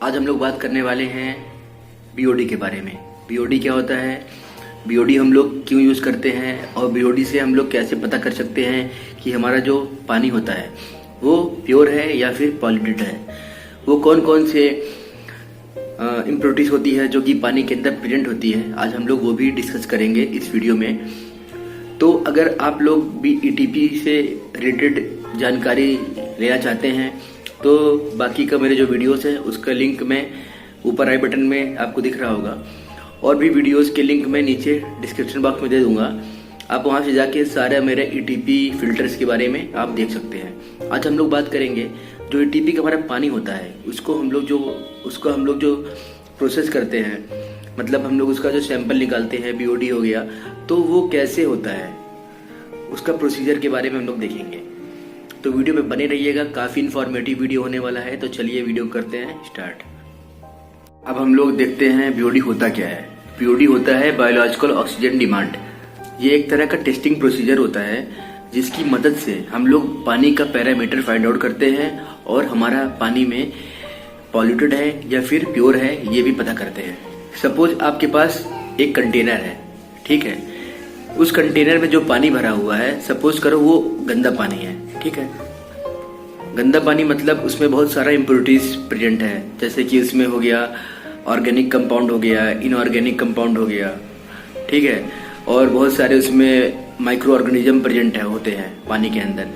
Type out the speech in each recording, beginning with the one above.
आज हम लोग बात करने वाले हैं बीओडी के बारे में। बीओडी क्या होता है, बीओडी हम लोग क्यों यूज़ करते हैं और बीओडी से हम लोग कैसे पता कर सकते हैं कि हमारा जो पानी होता है वो प्योर है या फिर पॉल्यूटेड है। वो कौन कौन से इम्प्योरिटीज होती है जो कि पानी के अंदर प्रेजेंट होती है, आज हम लोग वो भी डिस्कस करेंगे इस वीडियो में। तो अगर आप लोग भी ईटीपी से रिलेटेड जानकारी लेना चाहते हैं तो बाकी का मेरे जो वीडियोस है उसका लिंक मैं ऊपर आई बटन में आपको दिख रहा होगा, और भी वीडियोस के लिंक मैं नीचे डिस्क्रिप्शन बॉक्स में दे दूंगा। आप वहां से जाके सारे मेरे ईटीपी फिल्टर्स के बारे में आप देख सकते हैं। आज हम लोग बात करेंगे जो ईटीपी का हमारा पानी होता है उसको हम लोग जो प्रोसेस करते हैं, मतलब हम लोग उसका जो सैंपल निकालते हैं, बीओडी हो गया, तो वो कैसे होता है उसका प्रोसीजर के बारे में हम लोग देखेंगे। तो वीडियो में बने रहिएगा, काफ़ी इन्फॉर्मेटिव वीडियो होने वाला है। तो चलिए वीडियो करते हैं स्टार्ट। अब हम लोग देखते हैं बीओडी होता क्या है। बीओडी होता है बायोलॉजिकल ऑक्सीजन डिमांड। ये एक तरह का टेस्टिंग प्रोसीजर होता है जिसकी मदद से हम लोग पानी का पैरामीटर फाइंड आउट करते हैं और हमारा पानी में पॉल्यूटेड है या फिर प्योर है ये भी पता करते हैं। सपोज आपके पास एक कंटेनर है, ठीक है, उस कंटेनर में जो पानी भरा हुआ है, सपोज करो वो गंदा पानी है, ठीक है। गंदा पानी मतलब उसमें बहुत सारा इम्प्योरिटीज प्रेजेंट है, जैसे कि उसमें हो गया ऑर्गेनिक कंपाउंड हो गया, इनऑर्गेनिक कंपाउंड हो गया, ठीक है, और बहुत सारे उसमें माइक्रो ऑर्गेनिज्म प्रेजेंट होते हैं पानी के अंदर।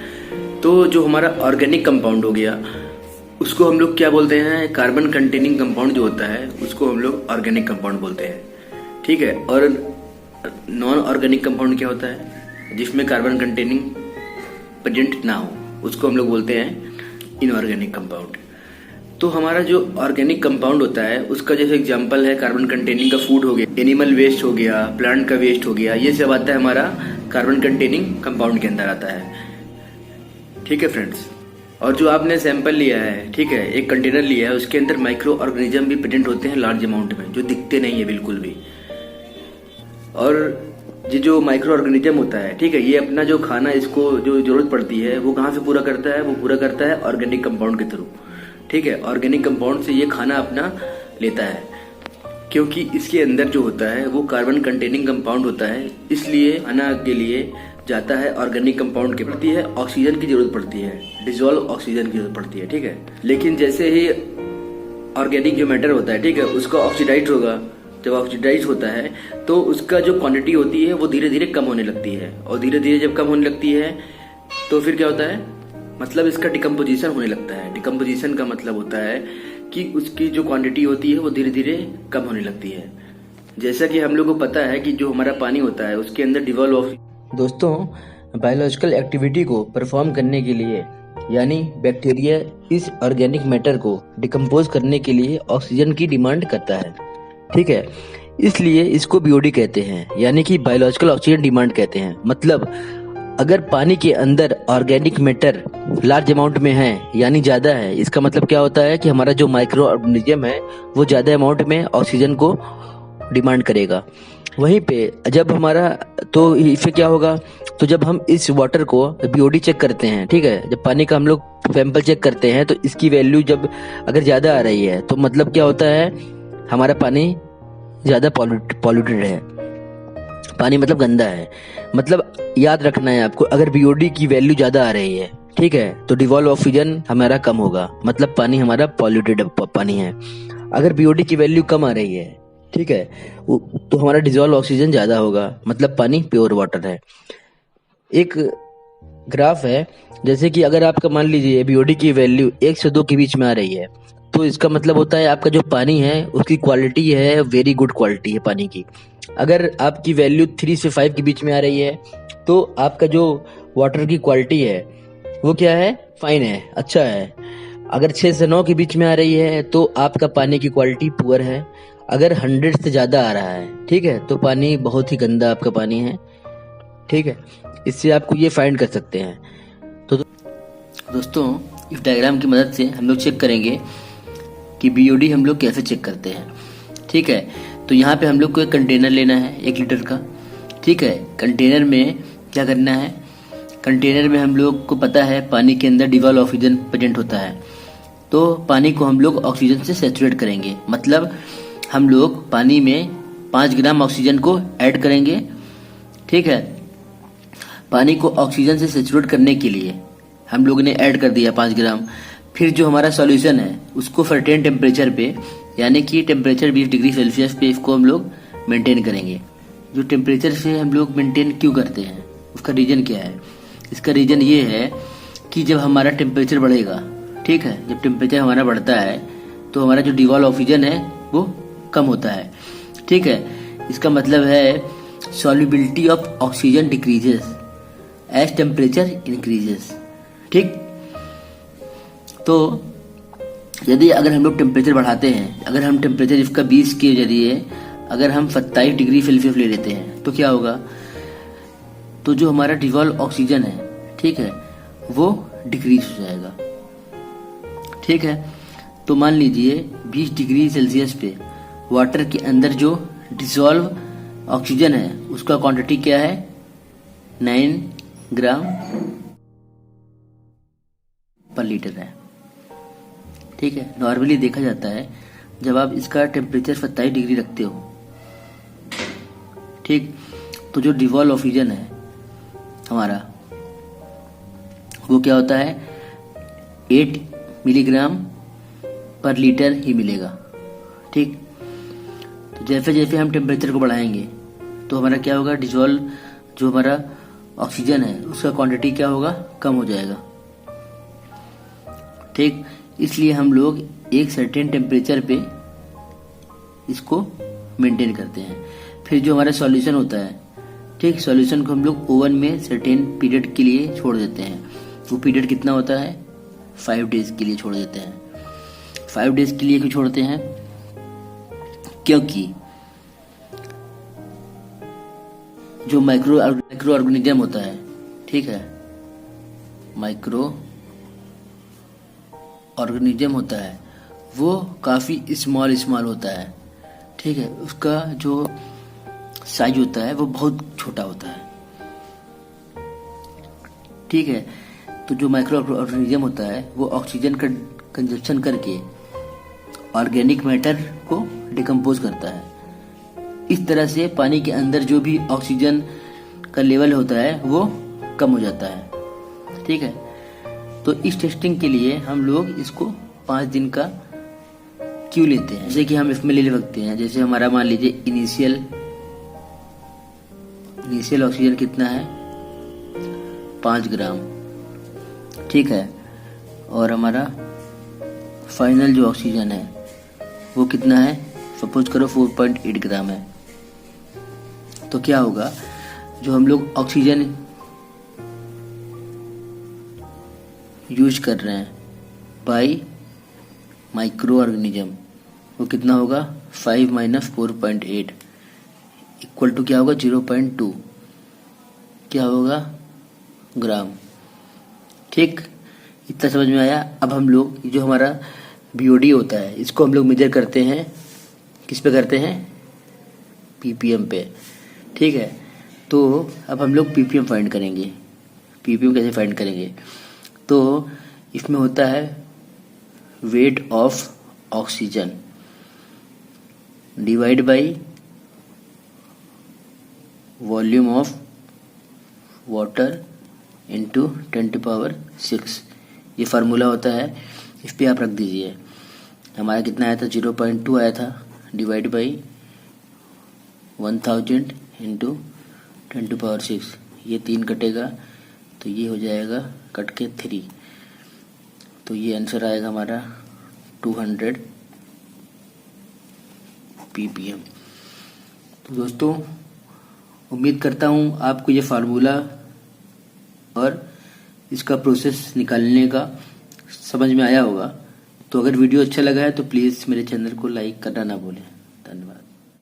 तो जो हमारा ऑर्गेनिक कंपाउंड हो गया उसको हम लोग क्या बोलते हैं, कार्बन कंटेनिंग कंपाउंड जो होता है उसको हम लोग ऑर्गेनिक कंपाउंड बोलते हैं, ठीक है। और नॉन ऑर्गेनिक कंपाउंड क्या होता है, जिसमें कार्बन कंटेनिंग प्रेजेंट ना हो, उसको हम लोग बोलते हैं इनऑर्गेनिक कंपाउंड। तो हमारा जो ऑर्गेनिक कंपाउंड होता है उसका जैसे एग्जांपल है कार्बन कंटेनिंग का फूड हो गया, एनिमल वेस्ट हो गया, प्लांट का वेस्ट हो गया, ये सब आता है हमारा कार्बन कंटेनिंग कंपाउंड के अंदर आता है, ठीक है फ्रेंड्स। और जो आपने सैंपल लिया है, ठीक है, एक कंटेनर लिया है, उसके अंदर माइक्रो ऑर्गेनिज्म भी प्रेजेंट होते हैं लार्ज अमाउंट में, जो दिखते नहीं है बिल्कुल भी। और ये जो माइक्रो ऑर्गेनिज्म होता है, ठीक है, ये अपना जो खाना इसको जो जरूरत पड़ती है वो कहाँ से पूरा करता है, वो पूरा करता है ऑर्गेनिक कंपाउंड के थ्रू, ठीक है। ऑर्गेनिक कंपाउंड से ये खाना अपना लेता है, क्योंकि इसके अंदर जो होता है वो कार्बन कंटेनिंग कंपाउंड होता है, इसलिए खाना के लिए जाता है ऑर्गेनिक कंपाउंड के प्रति है ऑक्सीजन की जरूरत पड़ती है, डिजोल्व ऑक्सीजन की जरूरत पड़ती है, ठीक है। लेकिन जैसे ही ऑर्गेनिक जो मैटर होता है, ठीक है, उसका ऑक्सीडाइज होगा, जब ऑक्सीडाइज होता है तो उसका जो क्वांटिटी होती है वो धीरे धीरे कम होने लगती है, और धीरे धीरे जब कम होने लगती है तो फिर क्या होता है, मतलब इसका डिकम्पोजिशन होने लगता है। डिकम्पोजिशन का मतलब होता है कि उसकी जो क्वांटिटी होती है वो धीरे धीरे कम होने लगती है। जैसा कि हम लोग को पता है कि जो हमारा पानी होता है उसके अंदर डिवॉल्व ऑफ दोस्तों बायोलॉजिकल एक्टिविटी को परफॉर्म करने के लिए, यानी बैक्टीरिया इस ऑर्गेनिक मैटर को डिकम्पोज करने के लिए ऑक्सीजन की डिमांड करता है, ठीक है, इसलिए इसको बीओडी कहते हैं, यानी कि बायोलॉजिकल ऑक्सीजन डिमांड कहते हैं। मतलब अगर पानी के अंदर ऑर्गेनिक मैटर लार्ज अमाउंट में है यानी ज्यादा है, इसका मतलब क्या होता है कि हमारा जो माइक्रो ऑर्गेनिज्म है वो ज्यादा अमाउंट में ऑक्सीजन को डिमांड करेगा। वहीं पे जब हमारा तो फिर क्या होगा, तो जब हम इस वाटर को बीओडी चेक करते हैं, ठीक है, जब पानी का हम लोग सैंपल चेक करते हैं तो इसकी वैल्यू जब अगर ज्यादा आ रही है तो मतलब क्या होता है, हमारा पानी ज्यादा पॉल्यूटेड है, पानी मतलब गंदा है। मतलब याद रखना है आपको, अगर बीओडी की वैल्यू ज्यादा आ रही है, ठीक है, तो डिवॉल्व ऑक्सीजन हमारा कम होगा, मतलब पानी हमारा पॉल्यूटेड पानी है। अगर बीओडी की वैल्यू कम आ रही है, ठीक है, तो हमारा डिजॉल्व ऑक्सीजन ज्यादा होगा, मतलब पानी प्योर वाटर है। एक ग्राफ है, जैसे कि अगर आपका मान लीजिए बीओडी की वैल्यू 1 से 2 के बीच में आ रही है तो इसका मतलब होता है आपका जो पानी है उसकी क्वालिटी है वेरी गुड क्वालिटी है पानी की। अगर आपकी वैल्यू 3 से 5 के बीच में आ रही है तो आपका जो वाटर की क्वालिटी है वो क्या है, फाइन है, अच्छा है। अगर 6 से 9 के बीच में आ रही है तो आपका पानी की क्वालिटी पुअर है। अगर 100 से ज्यादा आ रहा है, ठीक है, तो पानी बहुत ही गंदा आपका पानी है, ठीक है। इससे आपको ये फाइंड कर सकते हैं। तो दोस्तों इस डायग्राम की मदद से हम लोग चेक करेंगे कि बीओडी हम लोग कैसे चेक करते हैं, ठीक है। तो यहाँ पे हम लोग को एक कंटेनर लेना है 1 लीटर का, ठीक है। कंटेनर में क्या करना है, कंटेनर में हम लोग को पता है पानी के अंदर डिवॉल्व ऑक्सीजन प्रेजेंट होता है, तो पानी को हम लोग ऑक्सीजन से सैचुरेट करेंगे, मतलब हम लोग पानी में 5 ग्राम ऑक्सीजन को ऐड करेंगे। ठीक है, पानी को ऑक्सीजन से सैचुरेट करने के लिए हम लोग ने ऐड कर दिया 5 ग्राम। फिर जो हमारा सॉल्यूशन है उसको सर्टेन टेम्परेचर पे, यानी कि टेम्परेचर 20 डिग्री सेल्सियस पे इसको हम लोग मेंटेन करेंगे। जो टेम्परेचर से हम लोग मेंटेन क्यों करते हैं, उसका रीजन क्या है? इसका रीजन ये है कि जब हमारा टेम्परेचर बढ़ेगा, ठीक है, जब टेम्परेचर हमारा बढ़ता है तो हमारा जो डिवॉल्व ऑक्सीजन है वो कम होता है। ठीक है, इसका मतलब है solubility of oxygen decreases as temperature increases. ठीक, तो यदि अगर हम लोग टेम्परेचर बढ़ाते हैं, अगर हम टेम्परेचर इसका 20 के जरिए अगर हम 27 डिग्री सेल्सियस ले लेते हैं तो क्या होगा? तो जो हमारा डिवॉल्व ऑक्सीजन है, ठीक है, वो डिक्रीज हो जाएगा। ठीक है, तो मान लीजिए 20 डिग्री सेल्सियस पे वाटर के अंदर जो डिसॉल्व ऑक्सीजन है उसका क्वांटिटी क्या है? 9 ग्राम पर लीटर है। ठीक है, नॉर्मली देखा जाता है जब आप इसका टेम्परेचर 27 डिग्री रखते हो, ठीक, तो जो डिवॉल्व ऑक्सीजन है हमारा वो क्या होता है? 8 मिलीग्राम पर लीटर ही मिलेगा। ठीक, तो जैसे जैसे हम टेम्परेचर को बढ़ाएंगे तो हमारा क्या होगा? डिसॉल्व जो हमारा ऑक्सीजन है उसका क्वांटिटी क्या होगा? कम हो जाएगा। ठीक, इसलिए हम लोग एक सर्टेन टेम्परेचर पे इसको मेंटेन करते हैं। फिर जो हमारा सॉल्यूशन होता है, ठीक, सॉल्यूशन को हम लोग ओवन में सर्टेन पीरियड के लिए छोड़ देते हैं। वो पीरियड कितना होता है? 5 डेज के लिए छोड़ देते हैं। 5 डेज के लिए क्यों छोड़ते हैं? क्योंकि जो माइक्रो ऑर्गेनिज्म होता है, ठीक है, माइक्रो ऑर्गेनिज्म होता है वो काफी स्मॉल होता है। ठीक है, उसका जो साइज होता है वो बहुत छोटा होता है। ठीक है, तो जो माइक्रो ऑर्गेनिज्म होता है वो ऑक्सीजन का कंजप्शन करके ऑर्गेनिक मैटर को डिकम्पोज करता है। इस तरह से पानी के अंदर जो भी ऑक्सीजन का लेवल होता है वो कम हो जाता है। ठीक है, तो इस टेस्टिंग के लिए हम लोग इसको 5 दिन का क्यों लेते हैं? जैसे कि हम इसमें ले सकते हैं, जैसे हमारा मान लीजिए इनिशियल ऑक्सीजन कितना है? 5 ग्राम। ठीक है, और हमारा फाइनल जो ऑक्सीजन है वो कितना है? सपोज करो 4.8 ग्राम है। तो क्या होगा? जो हम लोग ऑक्सीजन यूज कर रहे हैं बाई माइक्रो ऑर्गेनिज्म वो कितना होगा? 5 - 4.8 इक्वल टू क्या होगा? 0.2 क्या होगा? ग्राम। ठीक, इतना समझ में आया। अब हम लोग जो हमारा बीओडी होता है इसको हम लोग मेजर करते हैं, किस पे करते हैं? पीपीएम पे। ठीक है, तो अब हम लोग पीपीएम फाइंड करेंगे। पीपीएम कैसे फाइंड करेंगे? तो इसमें होता है weight of oxygen divide by volume of water into 10⁶। ये फार्मूला होता है, इस पे आप रख दीजिए। हमारा कितना आया था? 0.2 आया था, डिवाइड बाई 1000 इंटू 10⁶। ये 3 कटेगा तो ये हो जाएगा कट के 3, तो ये आंसर आएगा हमारा 200 ppm। तो दोस्तों, उम्मीद करता हूँ आपको ये फार्मूला और इसका प्रोसेस निकालने का समझ में आया होगा। तो अगर वीडियो अच्छा लगा है तो प्लीज़ मेरे चैनल को लाइक करना ना भूलें।